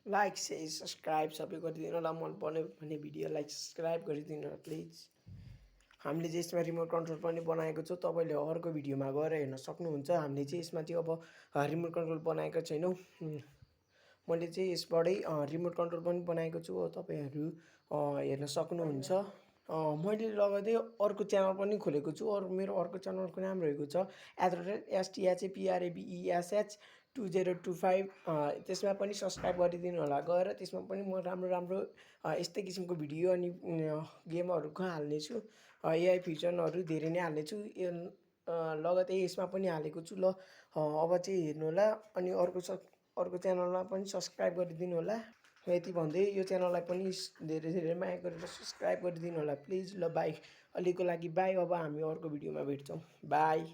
Like share subscribe सबै गरिदिनु होला मन पर्ने भने भिडियोलाई सब्सक्राइब गरिदिनु होला प्लिज। हामीले चाहिँ यसमा रिमोट कन्ट्रोल पनि बनाएको छु, तपाईँले अर्को भिडियोमा गएर हेर्न सक्नुहुन्छ। हामीले चाहिँ यसमा चाहिँ अब रिमोट कन्ट्रोल बनाएको छैनौँ, मैले चाहिँ यसबाटै रिमोट कन्ट्रोल पनि बनाएको छु, तपाईँहरू हेर्न सक्नुहुन्छ। मैले लगतै अर्को च्यानल पनि खोलेको छु, मेरो अर्को च्यानलको नाम रहेको छ @STHAPRABESH2025। त्यसमा पनि सब्सक्राइब गरिदिनु होला गएर। त्यसमा पनि म राम्रो राम्रो यस्तै किसिमको भिडियो अनि गेमहरूको हाल्नेछु, एआई फ्युजनहरू धेरै नै हाल्नेछु। लगतै यसमा पनि हालेको छु। ल अब चाहिँ हेर्नु होला अनि अर्को च्यानलमा पनि सब्सक्राइब गरिदिनु होला। यति भन्दै यो च्यानललाई पनि धेरै धेरै माया गरेर सब्सक्राइब गरिदिनु होला प्लिज। ल बाई, अहिलेको लागि बाई। अब हामी अर्को भिडियोमा भेट्छौँ। बाई।